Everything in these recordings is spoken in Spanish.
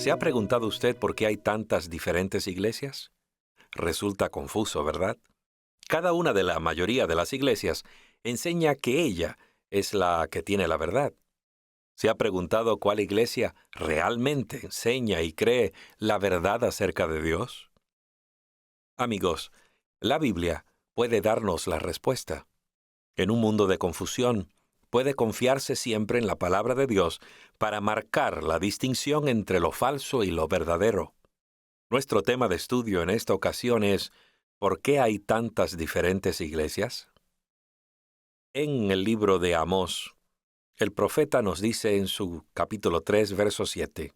¿Se ha preguntado usted por qué hay tantas diferentes iglesias? Resulta confuso, ¿verdad? Cada una de la mayoría de las iglesias enseña que ella es la que tiene la verdad. ¿Se ha preguntado cuál iglesia realmente enseña y cree la verdad acerca de Dios? Amigos, la Biblia puede darnos la respuesta. En un mundo de confusión, puede confiarse siempre en la palabra de Dios para marcar la distinción entre lo falso y lo verdadero. Nuestro tema de estudio en esta ocasión es ¿por qué hay tantas diferentes iglesias? En el libro de Amós, el profeta nos dice en su capítulo 3, verso 7,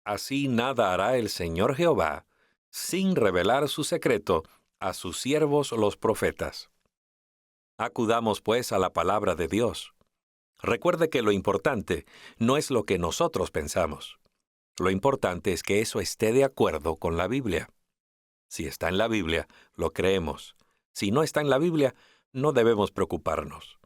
Así nada hará el Señor Jehová, sin revelar su secreto a sus siervos los profetas. Acudamos pues a la palabra de Dios. Recuerde que lo importante no es lo que nosotros pensamos. Lo importante es que eso esté de acuerdo con la Biblia. Si está en la Biblia, lo creemos. Si no está en la Biblia, no debemos preocuparnos.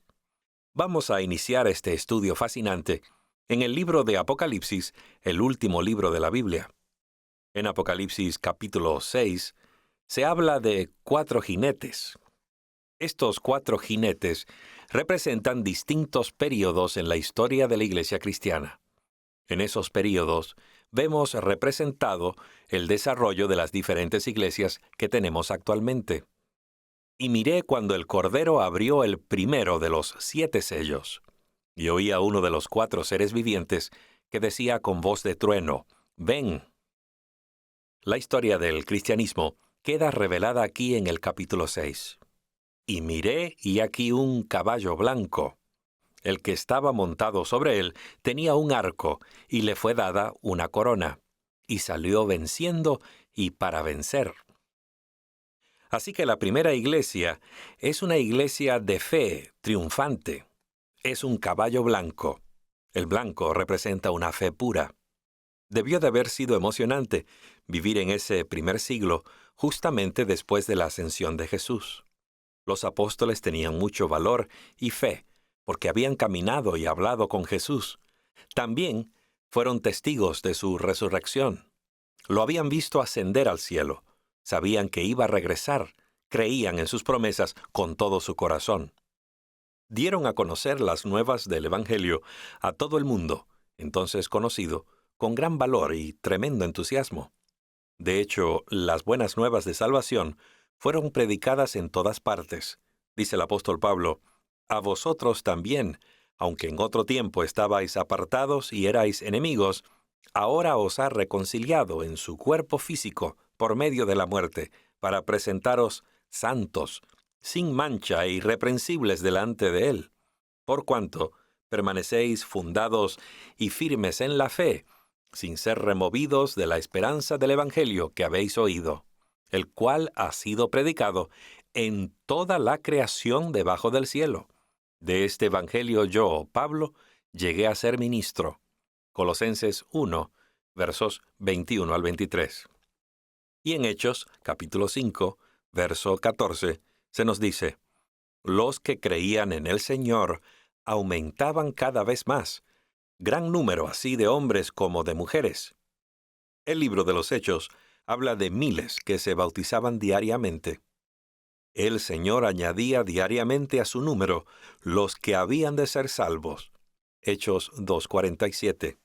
Vamos a iniciar este estudio fascinante en el libro de Apocalipsis, el último libro de la Biblia. En Apocalipsis capítulo 6, se habla de 4 jinetes. Estos 4 jinetes representan distintos períodos en la historia de la Iglesia cristiana. En esos períodos vemos representado el desarrollo de las diferentes iglesias que tenemos actualmente. Y miré cuando el Cordero abrió el primero de los 7 sellos, y oí a uno de los 4 seres vivientes que decía con voz de trueno, «Ven». La historia del cristianismo queda revelada aquí en el capítulo 6. Y miré, y aquí un caballo blanco. El que estaba montado sobre él tenía un arco, y le fue dada una corona, y salió venciendo y para vencer. Así que la primera iglesia es una iglesia de fe, triunfante. Es un caballo blanco. El blanco representa una fe pura. Debió de haber sido emocionante vivir en ese primer siglo, justamente después de la ascensión de Jesús. Los apóstoles tenían mucho valor y fe, porque habían caminado y hablado con Jesús. También fueron testigos de su resurrección. Lo habían visto ascender al cielo. Sabían que iba a regresar. Creían en sus promesas con todo su corazón. Dieron a conocer las nuevas del Evangelio a todo el mundo, entonces conocido, con gran valor y tremendo entusiasmo. De hecho, las buenas nuevas de salvación fueron predicadas en todas partes. Dice el apóstol Pablo, «A vosotros también, aunque en otro tiempo estabais apartados y erais enemigos, ahora os ha reconciliado en su cuerpo físico por medio de la muerte, para presentaros santos, sin mancha e irreprensibles delante de él, por cuanto permanecéis fundados y firmes en la fe, sin ser removidos de la esperanza del Evangelio que habéis oído, el cual ha sido predicado en toda la creación debajo del cielo. De este Evangelio yo, Pablo, llegué a ser ministro». Colosenses 1, versos 21 al 23. Y en Hechos, capítulo 5, verso 14, se nos dice, «Los que creían en el Señor aumentaban cada vez más, gran número así de hombres como de mujeres». El libro de los Hechos habla de miles que se bautizaban diariamente. El Señor añadía diariamente a su número los que habían de ser salvos. Hechos 2:47.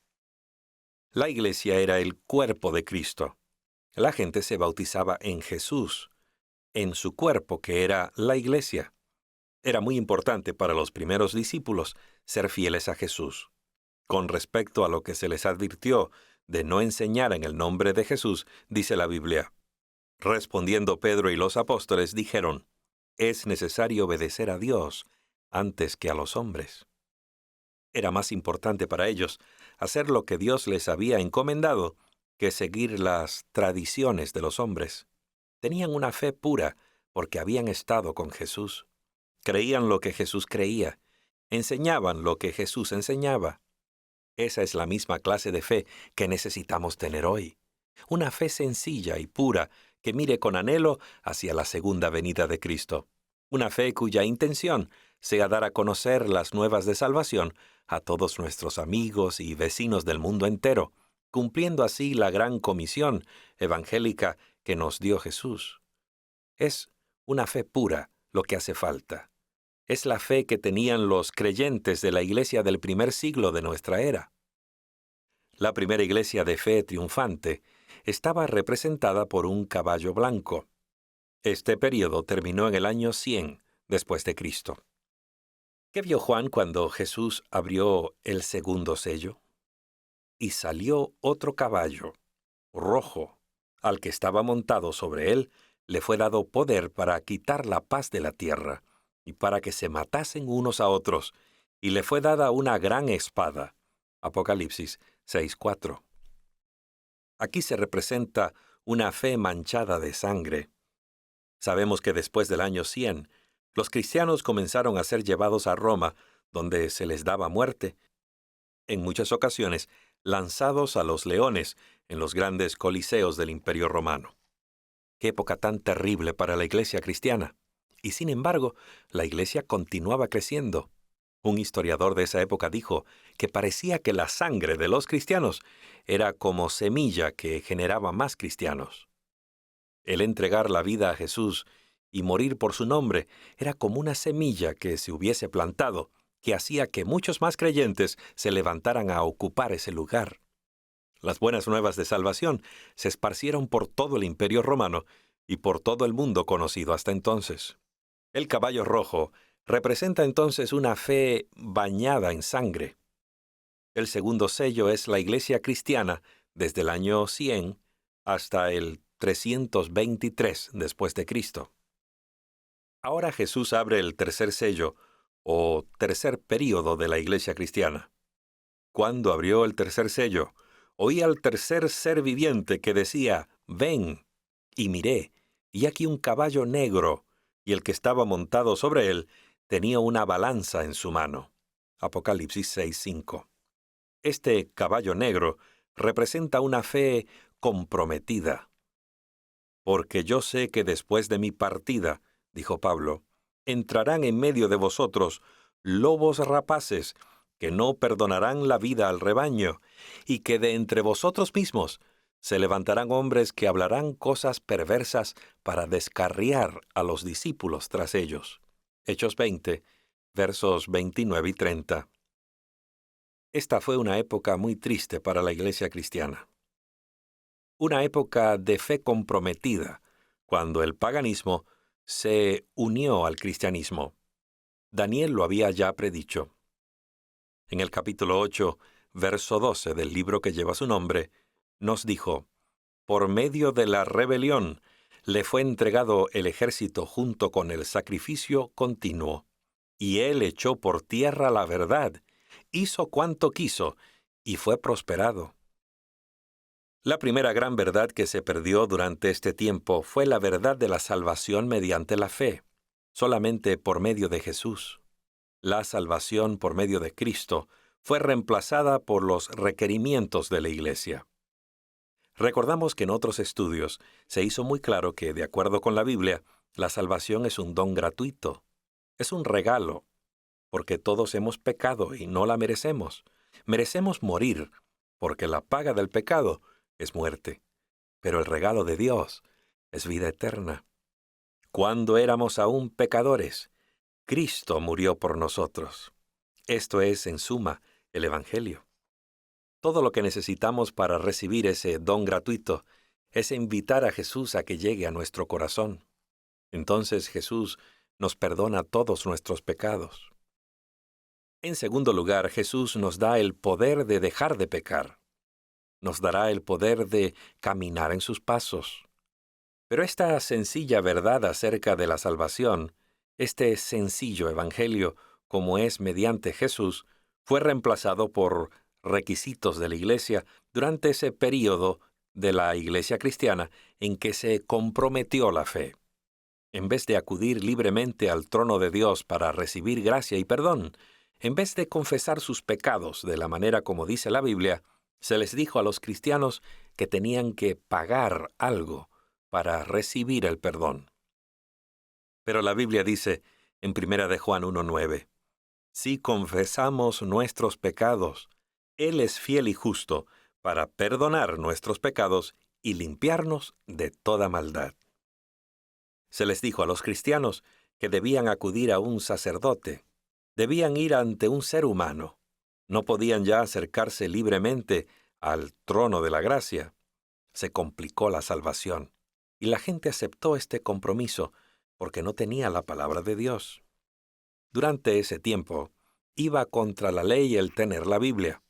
La iglesia era el cuerpo de Cristo. La gente se bautizaba en Jesús, en su cuerpo que era la iglesia. Era muy importante para los primeros discípulos ser fieles a Jesús. Con respecto a lo que se les advirtió de no enseñar en el nombre de Jesús, dice la Biblia, respondiendo Pedro y los apóstoles dijeron, «Es necesario obedecer a Dios antes que a los hombres». Era más importante para ellos hacer lo que Dios les había encomendado que seguir las tradiciones de los hombres. Tenían una fe pura porque habían estado con Jesús. Creían lo que Jesús creía. Enseñaban lo que Jesús enseñaba. Esa es la misma clase de fe que necesitamos tener hoy. Una fe sencilla y pura que mire con anhelo hacia la segunda venida de Cristo. Una fe cuya intención sea dar a conocer las nuevas de salvación a todos nuestros amigos y vecinos del mundo entero, cumpliendo así la gran comisión evangélica que nos dio Jesús. Es una fe pura lo que hace falta. Es la fe que tenían los creyentes de la iglesia del primer siglo de nuestra era. La primera iglesia de fe triunfante estaba representada por un caballo blanco. Este período terminó en el año 100 después de Cristo. ¿Qué vio Juan cuando Jesús abrió el segundo sello? Y salió otro caballo, rojo. Al que estaba montado sobre él, le fue dado poder para quitar la paz de la tierra, y para que se matasen unos a otros, y le fue dada una gran espada. Apocalipsis 6:4. Aquí se representa una fe manchada de sangre. Sabemos que después del año 100, los cristianos comenzaron a ser llevados a Roma, donde se les daba muerte, en muchas ocasiones lanzados a los leones en los grandes coliseos del Imperio Romano. Qué época tan terrible para la iglesia cristiana. Y sin embargo, la iglesia continuaba creciendo. Un historiador de esa época dijo que parecía que la sangre de los cristianos era como semilla que generaba más cristianos. El entregar la vida a Jesús y morir por su nombre era como una semilla que se hubiese plantado, que hacía que muchos más creyentes se levantaran a ocupar ese lugar. Las buenas nuevas de salvación se esparcieron por todo el Imperio Romano y por todo el mundo conocido hasta entonces. El caballo rojo representa entonces una fe bañada en sangre. El segundo sello es la iglesia cristiana desde el año 100 hasta el 323 después de Cristo. Ahora Jesús abre el tercer sello, o tercer período de la iglesia cristiana. Cuando abrió el tercer sello, oí al tercer ser viviente que decía, «Ven», y miré, y aquí un caballo negro, y el que estaba montado sobre él tenía una balanza en su mano. Apocalipsis 6:5. Este caballo negro representa una fe comprometida. Porque yo sé que después de mi partida, dijo Pablo, entrarán en medio de vosotros lobos rapaces que no perdonarán la vida al rebaño, y que de entre vosotros mismos se levantarán hombres que hablarán cosas perversas para descarriar a los discípulos tras ellos. Hechos 20, versos 29 y 30. Esta fue una época muy triste para la iglesia cristiana. Una época de fe comprometida, cuando el paganismo se unió al cristianismo. Daniel lo había ya predicho. En el capítulo 8, verso 12 del libro que lleva su nombre, nos dijo, «Por medio de la rebelión le fue entregado el ejército junto con el sacrificio continuo, y él echó por tierra la verdad, hizo cuanto quiso, y fue prosperado». La primera gran verdad que se perdió durante este tiempo fue la verdad de la salvación mediante la fe, solamente por medio de Jesús. La salvación por medio de Cristo fue reemplazada por los requerimientos de la Iglesia. Recordamos que en otros estudios se hizo muy claro que, de acuerdo con la Biblia, la salvación es un don gratuito, es un regalo, porque todos hemos pecado y no la merecemos. Merecemos morir, porque la paga del pecado es muerte, pero el regalo de Dios es vida eterna. Cuando éramos aún pecadores, Cristo murió por nosotros. Esto es, en suma, el Evangelio. Todo lo que necesitamos para recibir ese don gratuito es invitar a Jesús a que llegue a nuestro corazón. Entonces Jesús nos perdona todos nuestros pecados. En segundo lugar, Jesús nos da el poder de dejar de pecar. Nos dará el poder de caminar en sus pasos. Pero esta sencilla verdad acerca de la salvación, este sencillo evangelio, como es mediante Jesús, fue reemplazado por requisitos de la Iglesia durante ese período de la Iglesia cristiana en que se comprometió la fe. En vez de acudir libremente al trono de Dios para recibir gracia y perdón, en vez de confesar sus pecados de la manera como dice la Biblia, se les dijo a los cristianos que tenían que pagar algo para recibir el perdón. Pero la Biblia dice en 1 de Juan 1:9, si confesamos nuestros pecados, Él es fiel y justo para perdonar nuestros pecados y limpiarnos de toda maldad. Se les dijo a los cristianos que debían acudir a un sacerdote, debían ir ante un ser humano, no podían ya acercarse libremente al trono de la gracia. Se complicó la salvación, y la gente aceptó este compromiso porque no tenía la palabra de Dios. Durante ese tiempo, iba contra la ley el tener la Biblia.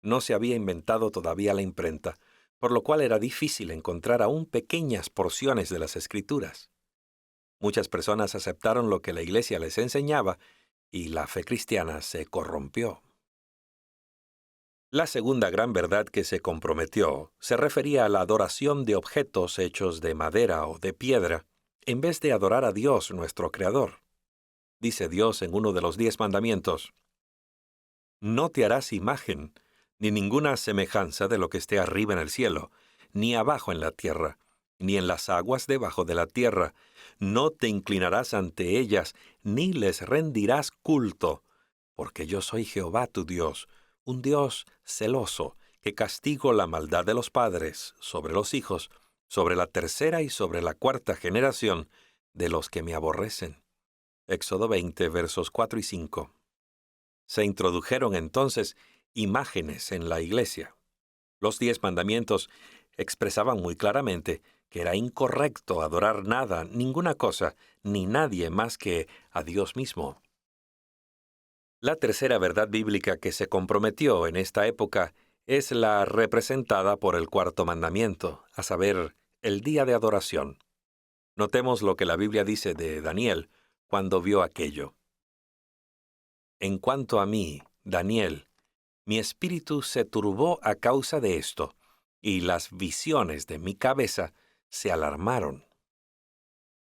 No se había inventado todavía la imprenta, por lo cual era difícil encontrar aún pequeñas porciones de las Escrituras. Muchas personas aceptaron lo que la Iglesia les enseñaba y la fe cristiana se corrompió. La segunda gran verdad que se comprometió se refería a la adoración de objetos hechos de madera o de piedra, en vez de adorar a Dios nuestro Creador. Dice Dios en uno de los 10 mandamientos: «No te harás imagen, ni ninguna semejanza de lo que esté arriba en el cielo, ni abajo en la tierra, ni en las aguas debajo de la tierra. No te inclinarás ante ellas, ni les rendirás culto, porque yo soy Jehová tu Dios, un Dios celoso, que castigo la maldad de los padres sobre los hijos, sobre la tercera y sobre la cuarta generación de los que me aborrecen». Éxodo 20, versos 4 y 5. Se introdujeron entonces imágenes en la iglesia. Los 10 mandamientos expresaban muy claramente que era incorrecto adorar nada, ninguna cosa, ni nadie más que a Dios mismo. La tercera verdad bíblica que se comprometió en esta época es la representada por el cuarto mandamiento, a saber, el día de adoración. Notemos lo que la Biblia dice de Daniel cuando vio aquello. En cuanto a mí, Daniel, mi espíritu se turbó a causa de esto, y las visiones de mi cabeza se alarmaron.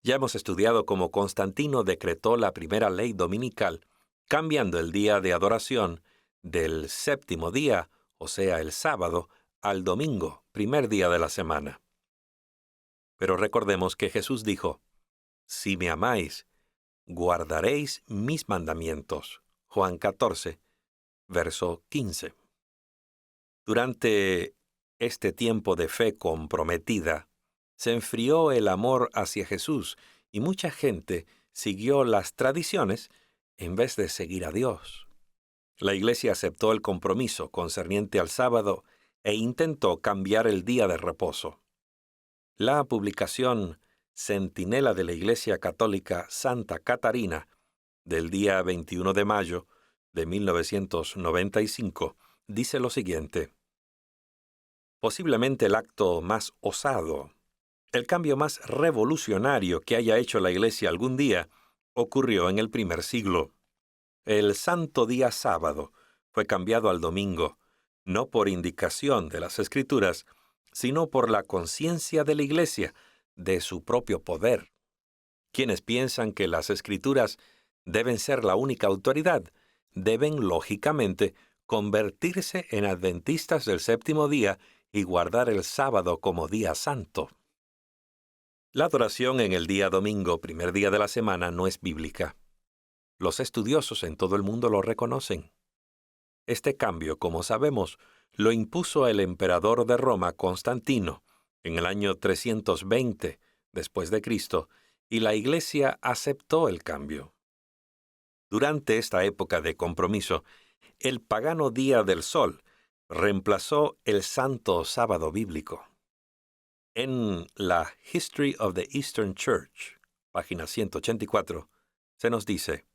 Ya hemos estudiado cómo Constantino decretó la primera ley dominical, cambiando el día de adoración del séptimo día, o sea, el sábado, al domingo, primer día de la semana. Pero recordemos que Jesús dijo: «Si me amáis, guardaréis mis mandamientos». Juan 14, verso 15. Durante este tiempo de fe comprometida, se enfrió el amor hacia Jesús y mucha gente siguió las tradiciones en vez de seguir a Dios. La Iglesia aceptó el compromiso concerniente al sábado e intentó cambiar el día de reposo. La publicación Centinela de la Iglesia Católica Santa Catarina, del día 21 de mayo de 1995, dice lo siguiente: posiblemente el acto más osado, el cambio más revolucionario que haya hecho la Iglesia algún día, ocurrió en el primer siglo. El santo día sábado fue cambiado al domingo, no por indicación de las Escrituras, sino por la conciencia de la Iglesia, de su propio poder. Quienes piensan que las Escrituras deben ser la única autoridad, deben, lógicamente, convertirse en adventistas del séptimo día y guardar el sábado como día santo. La adoración en el día domingo, primer día de la semana, no es bíblica. Los estudiosos en todo el mundo lo reconocen. Este cambio, como sabemos, lo impuso el emperador de Roma, Constantino, en el año 320 después de Cristo, y la Iglesia aceptó el cambio. Durante esta época de compromiso, el pagano Día del Sol reemplazó el santo sábado bíblico. En la History of the Eastern Church, página 184, se nos dice: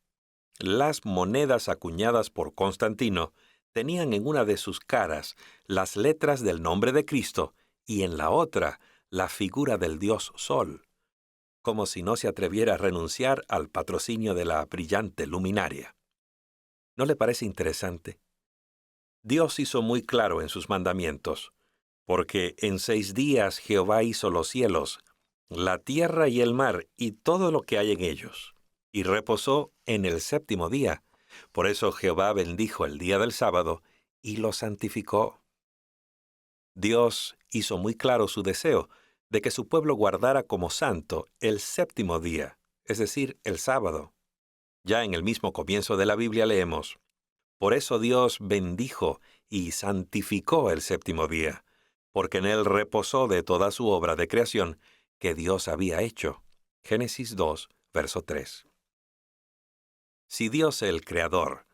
las monedas acuñadas por Constantino tenían en una de sus caras las letras del nombre de Cristo y en la otra la figura del dios Sol, como si no se atreviera a renunciar al patrocinio de la brillante luminaria. ¿No le parece interesante? Dios hizo muy claro en sus mandamientos: porque en 6 días Jehová hizo los cielos, la tierra y el mar y todo lo que hay en ellos, y reposó en el séptimo día. Por eso Jehová bendijo el día del sábado y lo santificó. Dios hizo muy claro su deseo de que su pueblo guardara como santo el séptimo día, es decir, el sábado. Ya en el mismo comienzo de la Biblia leemos: por eso Dios bendijo y santificó el séptimo día, porque en él reposó de toda su obra de creación que Dios había hecho. Génesis 2, verso 3. Si Dios el Creador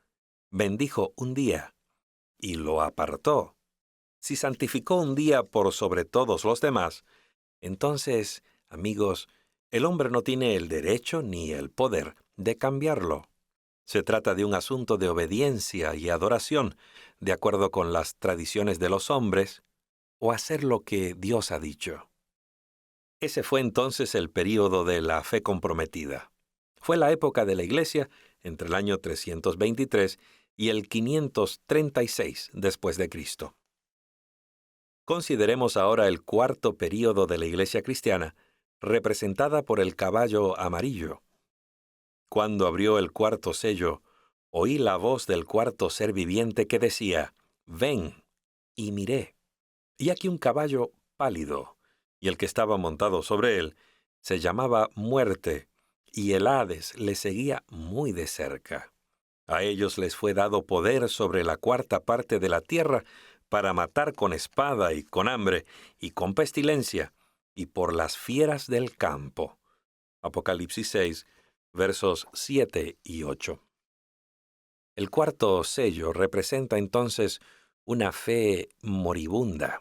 bendijo un día y lo apartó, si santificó un día por sobre todos los demás, entonces, amigos, el hombre no tiene el derecho ni el poder de cambiarlo. Se trata de un asunto de obediencia y adoración, de acuerdo con las tradiciones de los hombres, o hacer lo que Dios ha dicho. Ese fue entonces el período de la fe comprometida. Fue la época de la Iglesia entre el año 323 y el 536 después de Cristo. Consideremos ahora el cuarto período de la Iglesia cristiana, representada por el caballo amarillo. Cuando abrió el cuarto sello, oí la voz del cuarto ser viviente que decía: «Ven», y miré, y aquí un caballo pálido, y el que estaba montado sobre él se llamaba Muerte, y el Hades le seguía muy de cerca. A ellos les fue dado poder sobre la cuarta parte de la tierra para matar con espada y con hambre y con pestilencia y por las fieras del campo. Apocalipsis 6, versos 7 y 8. El cuarto sello representa entonces una fe moribunda.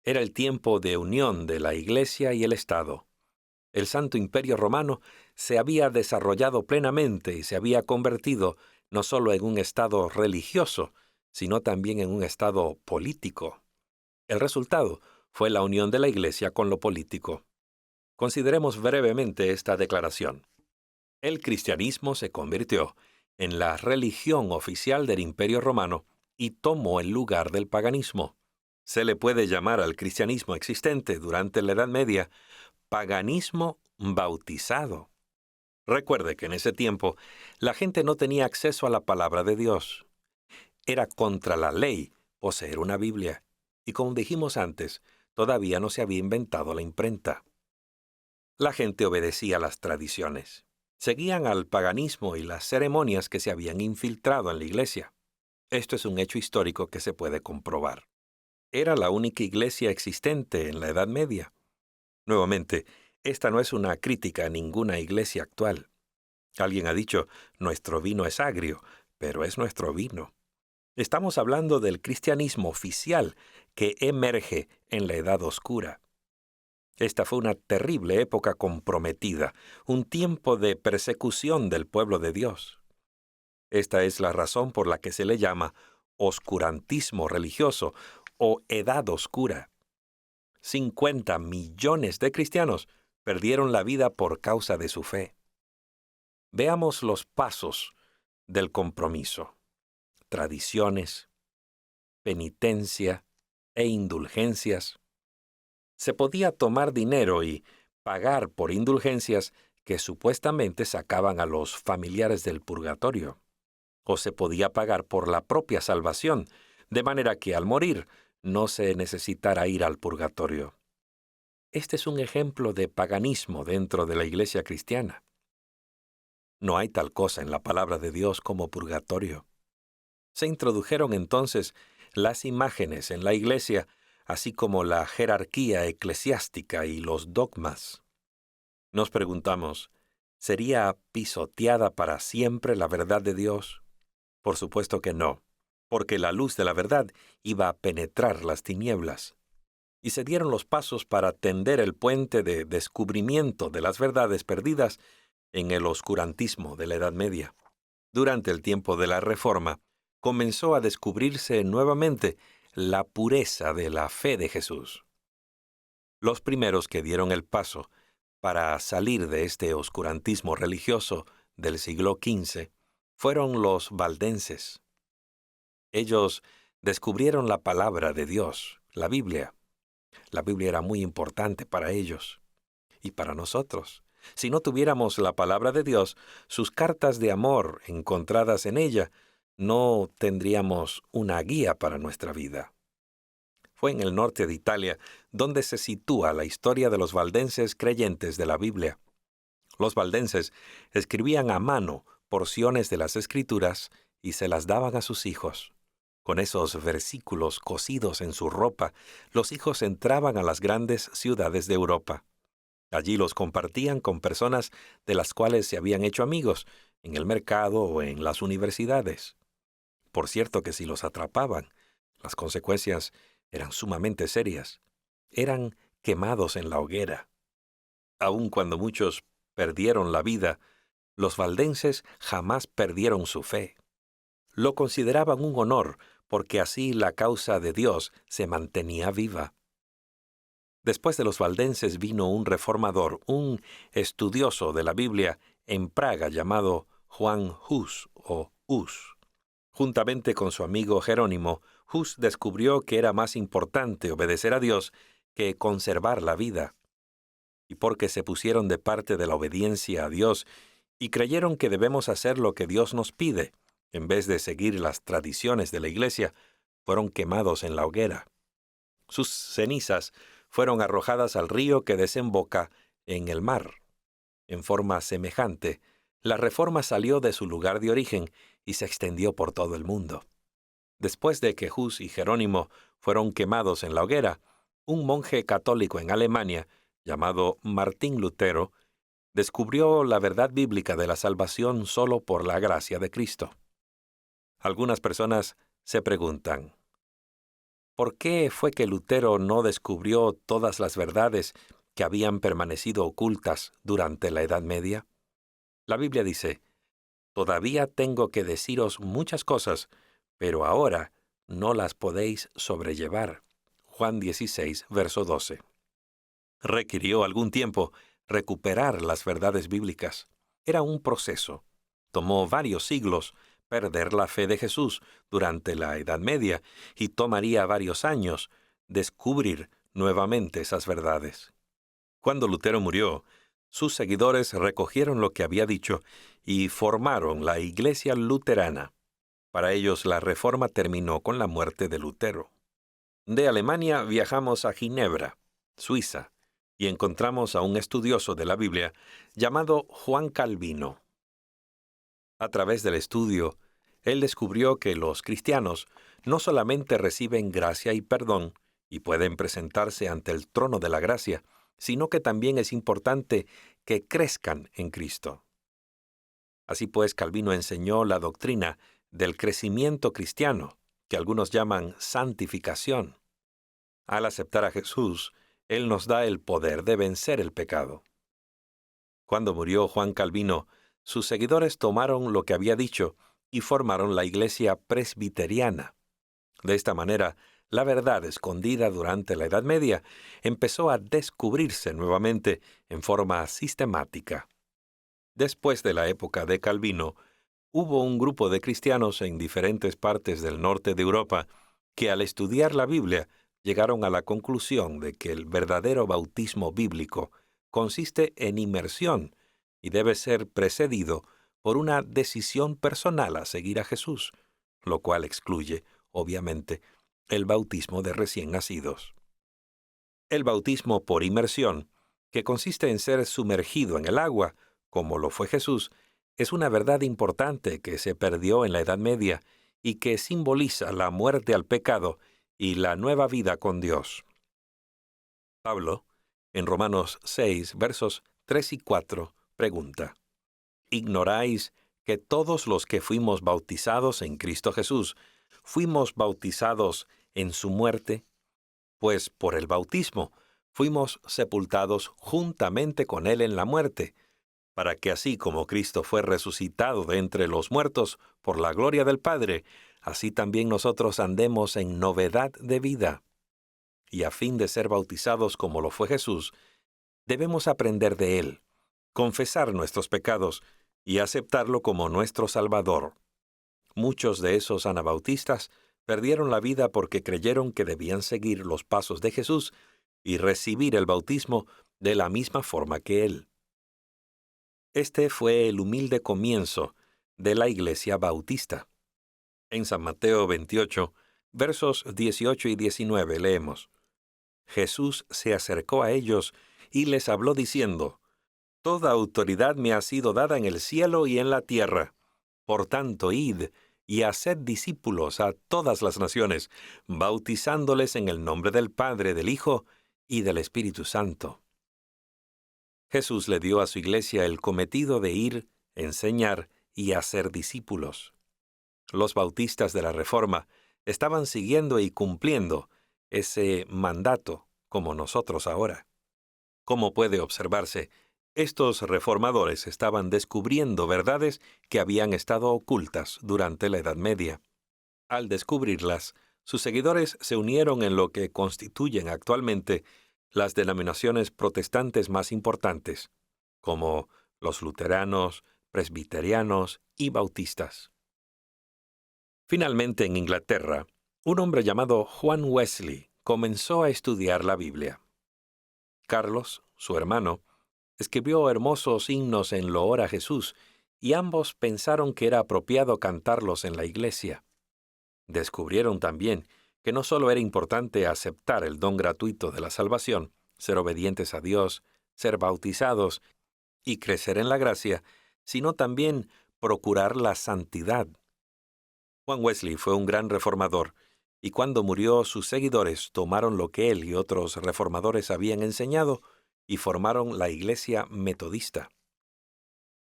Era el tiempo de unión de la Iglesia y el Estado. El Santo Imperio Romano se había desarrollado plenamente y se había convertido no solo en un Estado religioso, sino también en un Estado político. El resultado fue la unión de la Iglesia con lo político. Consideremos brevemente esta declaración. El cristianismo se convirtió en la religión oficial del Imperio Romano y tomó el lugar del paganismo. Se le puede llamar al cristianismo existente durante la Edad Media paganismo bautizado. Recuerde que en ese tiempo la gente no tenía acceso a la palabra de Dios. Era contra la ley poseer una Biblia, y como dijimos antes, todavía no se había inventado la imprenta. La gente obedecía las tradiciones. Seguían al paganismo y las ceremonias que se habían infiltrado en la iglesia. Esto es un hecho histórico que se puede comprobar. Era la única iglesia existente en la Edad Media. Nuevamente, esta no es una crítica a ninguna iglesia actual. Alguien ha dicho, nuestro vino es agrio, pero es nuestro vino. Estamos hablando del cristianismo oficial que emerge en la Edad Oscura. Esta fue una terrible época comprometida, un tiempo de persecución del pueblo de Dios. Esta es la razón por la que se le llama oscurantismo religioso o Edad Oscura. 50 millones de cristianos perdieron la vida por causa de su fe. Veamos los pasos del compromiso: tradiciones, penitencia e indulgencias. Se podía tomar dinero y pagar por indulgencias que supuestamente sacaban a los familiares del purgatorio. O se podía pagar por la propia salvación, de manera que al morir no se necesitara ir al purgatorio. Este es un ejemplo de paganismo dentro de la iglesia cristiana. No hay tal cosa en la palabra de Dios como purgatorio. Se introdujeron entonces las imágenes en la iglesia, así como la jerarquía eclesiástica y los dogmas. Nos preguntamos, ¿sería pisoteada para siempre la verdad de Dios? Por supuesto que no, porque la luz de la verdad iba a penetrar las tinieblas. Y se dieron los pasos para tender el puente de descubrimiento de las verdades perdidas en el oscurantismo de la Edad Media. Durante el tiempo de la Reforma, comenzó a descubrirse nuevamente la pureza de la fe de Jesús. Los primeros que dieron el paso para salir de este oscurantismo religioso del siglo XV fueron los valdenses. Ellos descubrieron la palabra de Dios, la Biblia. La Biblia era muy importante para ellos y para nosotros. Si no tuviéramos la palabra de Dios, sus cartas de amor encontradas en ella, no tendríamos una guía para nuestra vida. Fue en el norte de Italia donde se sitúa la historia de los valdenses creyentes de la Biblia. Los valdenses escribían a mano porciones de las Escrituras y se las daban a sus hijos. Con esos versículos cosidos en su ropa, los hijos entraban a las grandes ciudades de Europa. Allí los compartían con personas de las cuales se habían hecho amigos, en el mercado o en las universidades. Por cierto que si los atrapaban, las consecuencias eran sumamente serias. Eran quemados en la hoguera. Aun cuando muchos perdieron la vida, los valdenses jamás perdieron su fe. Lo consideraban un honor, porque así la causa de Dios se mantenía viva. Después de los valdenses vino un reformador, un estudioso de la Biblia en Praga llamado Juan Hus o Hus. Juntamente con su amigo Jerónimo, Hus descubrió que era más importante obedecer a Dios que conservar la vida. Y porque se pusieron de parte de la obediencia a Dios y creyeron que debemos hacer lo que Dios nos pide, en vez de seguir las tradiciones de la iglesia, fueron quemados en la hoguera. Sus cenizas fueron arrojadas al río que desemboca en el mar. En forma semejante, la reforma salió de su lugar de origen y se extendió por todo el mundo. Después de que Hus y Jerónimo fueron quemados en la hoguera, un monje católico en Alemania, llamado Martín Lutero, descubrió la verdad bíblica de la salvación solo por la gracia de Cristo. Algunas personas se preguntan, ¿por qué fue que Lutero no descubrió todas las verdades que habían permanecido ocultas durante la Edad Media? La Biblia dice, «Todavía tengo que deciros muchas cosas, pero ahora no las podéis sobrellevar». Juan 16, verso 12. Requirió algún tiempo recuperar las verdades bíblicas. Era un proceso. Tomó varios siglos perder la fe de Jesús durante la Edad Media y tomaría varios años descubrir nuevamente esas verdades. Cuando Lutero murió, sus seguidores recogieron lo que había dicho y formaron la Iglesia Luterana. Para ellos, la reforma terminó con la muerte de Lutero. De Alemania viajamos a Ginebra, Suiza, y encontramos a un estudioso de la Biblia llamado Juan Calvino. A través del estudio, él descubrió que los cristianos no solamente reciben gracia y perdón y pueden presentarse ante el trono de la gracia, sino que también es importante que crezcan en Cristo. Así pues, Calvino enseñó la doctrina del crecimiento cristiano, que algunos llaman santificación. Al aceptar a Jesús, Él nos da el poder de vencer el pecado. Cuando murió Juan Calvino, sus seguidores tomaron lo que había dicho y formaron la Iglesia Presbiteriana. De esta manera, la verdad escondida durante la Edad Media empezó a descubrirse nuevamente en forma sistemática. Después de la época de Calvino, hubo un grupo de cristianos en diferentes partes del norte de Europa que al estudiar la Biblia llegaron a la conclusión de que el verdadero bautismo bíblico consiste en inmersión y debe ser precedido por una decisión personal a seguir a Jesús, lo cual excluye, obviamente, el bautismo de recién nacidos. El bautismo por inmersión, que consiste en ser sumergido en el agua, como lo fue Jesús, es una verdad importante que se perdió en la Edad Media y que simboliza la muerte al pecado y la nueva vida con Dios. Pablo, en Romanos 6, versos 3 y 4, pregunta, ¿ignoráis que todos los que fuimos bautizados en Cristo Jesús, fuimos bautizados en su muerte? Pues por el bautismo fuimos sepultados juntamente con Él en la muerte, para que así como Cristo fue resucitado de entre los muertos por la gloria del Padre, así también nosotros andemos en novedad de vida. Y a fin de ser bautizados como lo fue Jesús, debemos aprender de Él, confesar nuestros pecados y aceptarlo como nuestro Salvador. Muchos de esos anabautistas perdieron la vida porque creyeron que debían seguir los pasos de Jesús y recibir el bautismo de la misma forma que Él. Este fue el humilde comienzo de la Iglesia Bautista. En San Mateo 28, versos 18 y 19 leemos, Jesús se acercó a ellos y les habló diciendo, «Toda autoridad me ha sido dada en el cielo y en la tierra. Por tanto, id y haced discípulos a todas las naciones, bautizándoles en el nombre del Padre, del Hijo y del Espíritu Santo. Jesús le dio a su iglesia el cometido de ir, enseñar y hacer discípulos. Los bautistas de la Reforma estaban siguiendo y cumpliendo ese mandato, como nosotros ahora. Como puede observarse, estos reformadores estaban descubriendo verdades que habían estado ocultas durante la Edad Media. Al descubrirlas, sus seguidores se unieron en lo que constituyen actualmente las denominaciones protestantes más importantes, como los luteranos, presbiterianos y bautistas. Finalmente, en Inglaterra, un hombre llamado Juan Wesley comenzó a estudiar la Biblia. Carlos, su hermano, escribió hermosos himnos en loor a Jesús, y ambos pensaron que era apropiado cantarlos en la iglesia. Descubrieron también que no solo era importante aceptar el don gratuito de la salvación, ser obedientes a Dios, ser bautizados y crecer en la gracia, sino también procurar la santidad. Juan Wesley fue un gran reformador, y cuando murió sus seguidores tomaron lo que él y otros reformadores habían enseñado y formaron la Iglesia Metodista.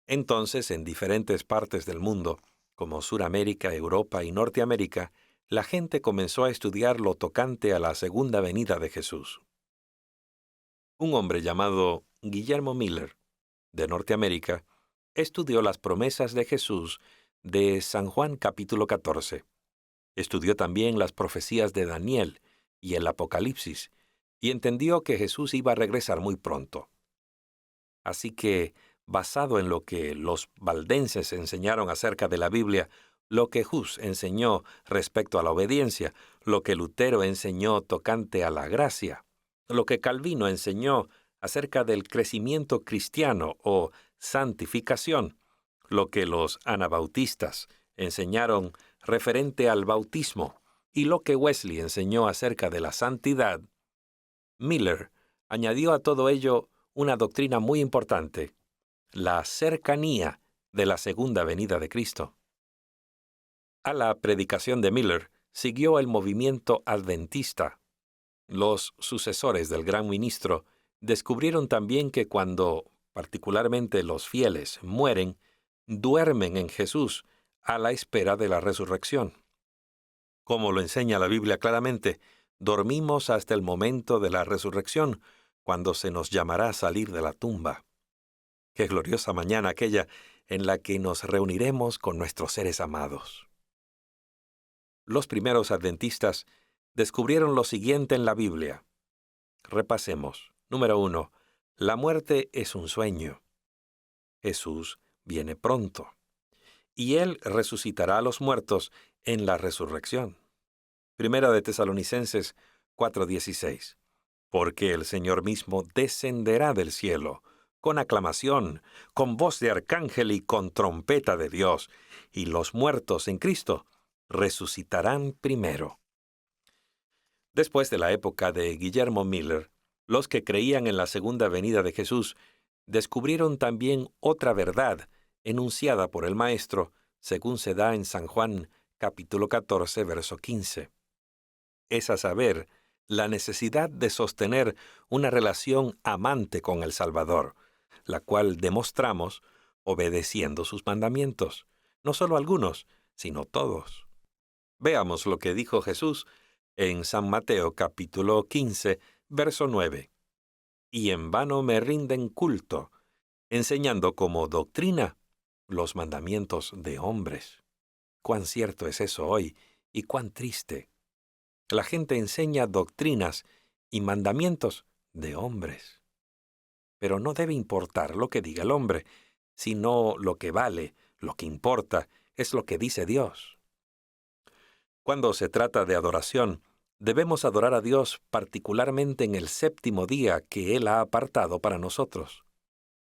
Entonces, en diferentes partes del mundo, como Suramérica, Europa y Norteamérica, la gente comenzó a estudiar lo tocante a la segunda venida de Jesús. Un hombre llamado Guillermo Miller, de Norteamérica, estudió las promesas de Jesús de San Juan capítulo 14. Estudió también las profecías de Daniel y el Apocalipsis, y entendió que Jesús iba a regresar muy pronto. Así que, basado en lo que los valdenses enseñaron acerca de la Biblia, lo que Hus enseñó respecto a la obediencia, lo que Lutero enseñó tocante a la gracia, lo que Calvino enseñó acerca del crecimiento cristiano o santificación, lo que los anabautistas enseñaron referente al bautismo y lo que Wesley enseñó acerca de la santidad, Miller añadió a todo ello una doctrina muy importante: la cercanía de la segunda venida de Cristo. A la predicación de Miller siguió el movimiento adventista. Los sucesores del gran ministro descubrieron también que cuando, particularmente los fieles, mueren, duermen en Jesús a la espera de la resurrección. Como lo enseña la Biblia claramente, dormimos hasta el momento de la resurrección, cuando se nos llamará a salir de la tumba. Qué gloriosa mañana aquella en la que nos reuniremos con nuestros seres amados. Los primeros adventistas descubrieron lo siguiente en la Biblia. Repasemos. Número 1. La muerte es un sueño. Jesús viene pronto, y Él resucitará a los muertos en la resurrección. Primera de Tesalonicenses 4:16. Porque el Señor mismo descenderá del cielo, con aclamación, con voz de arcángel y con trompeta de Dios, y los muertos en Cristo resucitarán primero. Después de la época de Guillermo Miller, los que creían en la segunda venida de Jesús descubrieron también otra verdad enunciada por el Maestro, según se da en San Juan capítulo 14, verso 15. Es a saber, la necesidad de sostener una relación amante con el Salvador, la cual demostramos obedeciendo sus mandamientos, no solo algunos, sino todos. Veamos lo que dijo Jesús en San Mateo capítulo 15, verso 9. Y en vano me rinden culto, enseñando como doctrina los mandamientos de hombres. Cuán cierto es eso hoy y cuán triste. La gente enseña doctrinas y mandamientos de hombres. Pero no debe importar lo que diga el hombre, sino lo que vale, lo que importa, es lo que dice Dios. Cuando se trata de adoración, debemos adorar a Dios particularmente en el séptimo día que Él ha apartado para nosotros.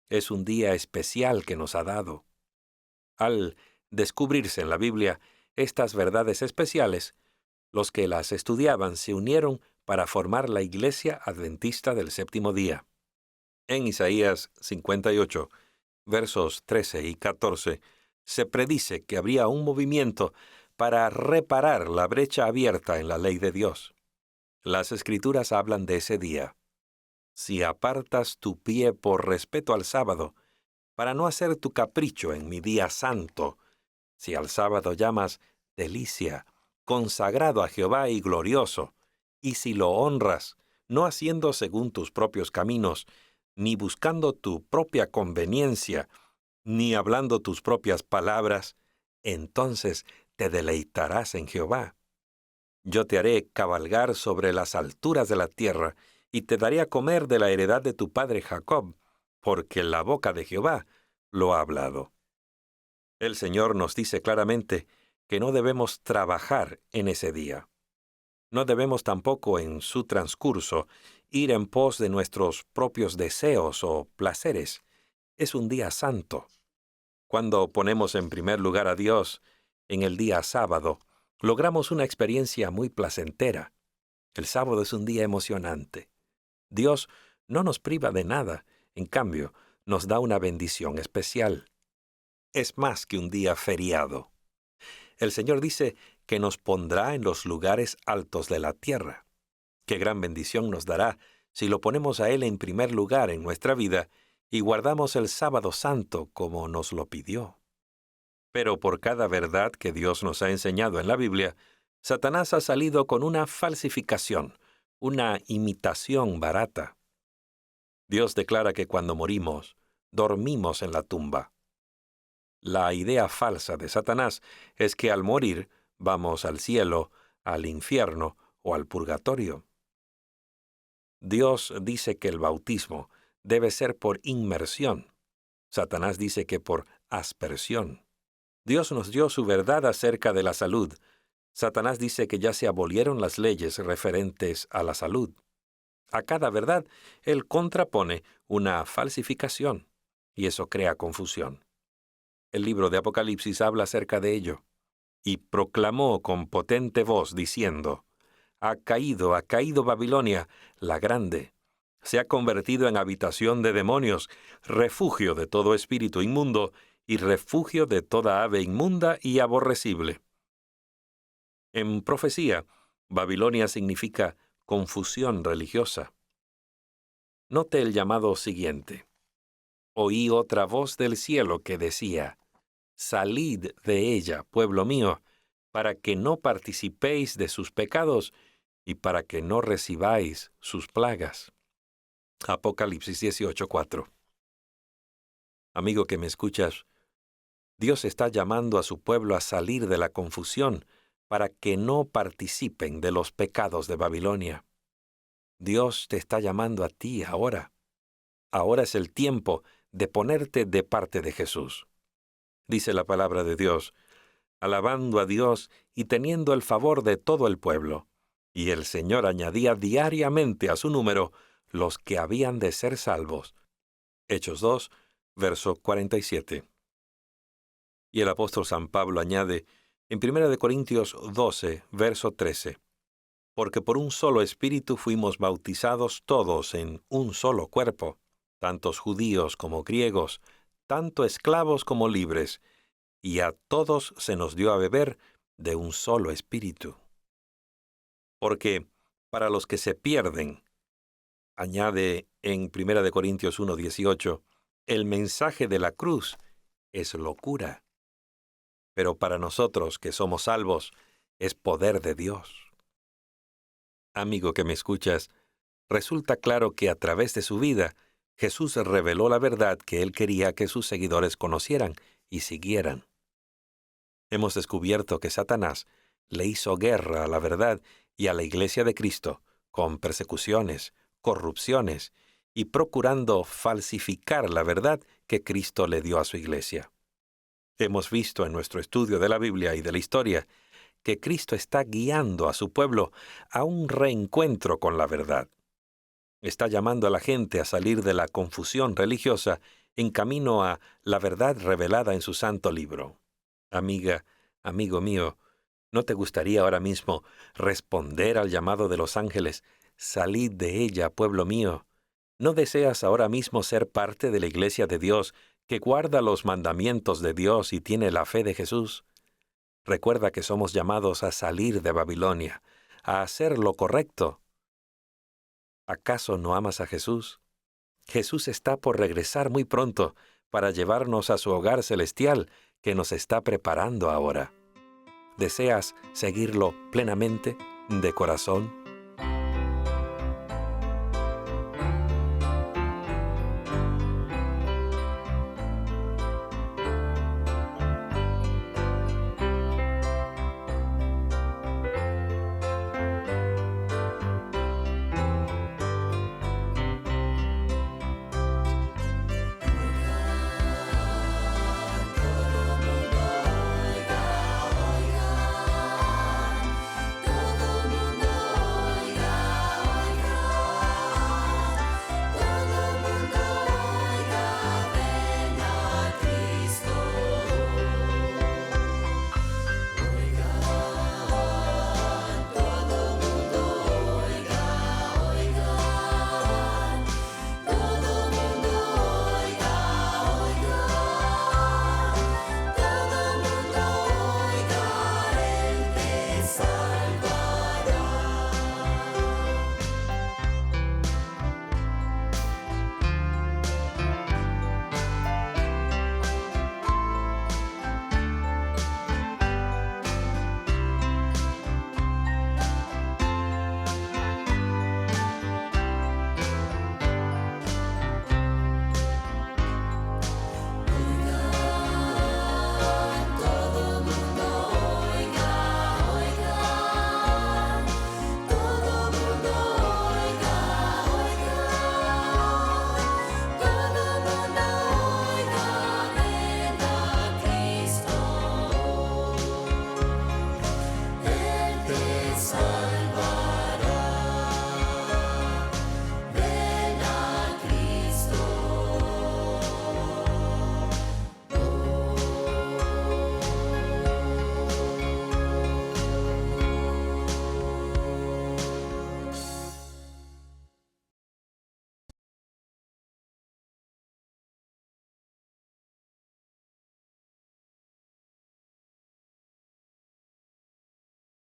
Es un día especial que nos ha dado. Al descubrirse en la Biblia estas verdades especiales, los que las estudiaban se unieron para formar la Iglesia Adventista del Séptimo Día. En Isaías 58, versos 13 y 14, se predice que habría un movimiento para reparar la brecha abierta en la ley de Dios. Las Escrituras hablan de ese día. Si apartas tu pie por respeto al sábado, para no hacer tu capricho en mi día santo, si al sábado llamas delicia, consagrado a Jehová y glorioso, y si lo honras, no haciendo según tus propios caminos, ni buscando tu propia conveniencia, ni hablando tus propias palabras, entonces te deleitarás en Jehová. Yo te haré cabalgar sobre las alturas de la tierra, y te daré a comer de la heredad de tu padre Jacob, porque la boca de Jehová lo ha hablado. El Señor nos dice claramente que no debemos trabajar en ese día. No debemos tampoco en su transcurso ir en pos de nuestros propios deseos o placeres. Es un día santo. Cuando ponemos en primer lugar a Dios en el día sábado, logramos una experiencia muy placentera. El sábado es un día emocionante. Dios no nos priva de nada, en cambio, nos da una bendición especial. Es más que un día feriado. El Señor dice que nos pondrá en los lugares altos de la tierra. Qué gran bendición nos dará si lo ponemos a Él en primer lugar en nuestra vida y guardamos el sábado santo como nos lo pidió. Pero por cada verdad que Dios nos ha enseñado en la Biblia, Satanás ha salido con una falsificación, una imitación barata. Dios declara que cuando morimos, dormimos en la tumba. La idea falsa de Satanás es que al morir vamos al cielo, al infierno o al purgatorio. Dios dice que el bautismo debe ser por inmersión. Satanás dice que por aspersión. Dios nos dio su verdad acerca de la salud. Satanás dice que ya se abolieron las leyes referentes a la salud. A cada verdad, él contrapone una falsificación, y eso crea confusión. El libro de Apocalipsis habla acerca de ello. Y proclamó con potente voz, diciendo, ha caído Babilonia, la grande. Se ha convertido en habitación de demonios, refugio de todo espíritu inmundo y refugio de toda ave inmunda y aborrecible. En profecía, Babilonia significa confusión religiosa. Note el llamado siguiente. Oí otra voz del cielo que decía, salid de ella, pueblo mío, para que no participéis de sus pecados y para que no recibáis sus plagas. Apocalipsis 18:4. Amigo que me escuchas, Dios está llamando a su pueblo a salir de la confusión para que no participen de los pecados de Babilonia. Dios te está llamando a ti ahora. Ahora es el tiempo de ponerte de parte de Jesús. Dice la palabra de Dios, alabando a Dios y teniendo el favor de todo el pueblo. Y el Señor añadía diariamente a su número los que habían de ser salvos. Hechos 2, verso 47. Y el apóstol San Pablo añade en 1 Corintios 12, verso 13, porque por un solo espíritu fuimos bautizados todos en un solo cuerpo, tantos judíos como griegos, tanto esclavos como libres, y a todos se nos dio a beber de un solo espíritu. Porque para los que se pierden, añade en 1 Corintios 1:18, el mensaje de la cruz es locura, pero para nosotros que somos salvos es poder de Dios. Amigo que me escuchas, resulta claro que a través de su vida, Jesús reveló la verdad que Él quería que sus seguidores conocieran y siguieran. Hemos descubierto que Satanás le hizo guerra a la verdad y a la Iglesia de Cristo, con persecuciones, corrupciones y procurando falsificar la verdad que Cristo le dio a su Iglesia. Hemos visto en nuestro estudio de la Biblia y de la historia que Cristo está guiando a su pueblo a un reencuentro con la verdad. Está llamando a la gente a salir de la confusión religiosa en camino a la verdad revelada en su santo libro. Amiga, amigo mío, ¿no te gustaría ahora mismo responder al llamado de los ángeles? Salid de ella, pueblo mío. ¿No deseas ahora mismo ser parte de la iglesia de Dios que guarda los mandamientos de Dios y tiene la fe de Jesús? Recuerda que somos llamados a salir de Babilonia, a hacer lo correcto. ¿Acaso no amas a Jesús? Jesús está por regresar muy pronto para llevarnos a su hogar celestial que nos está preparando ahora. ¿Deseas seguirlo plenamente, de corazón?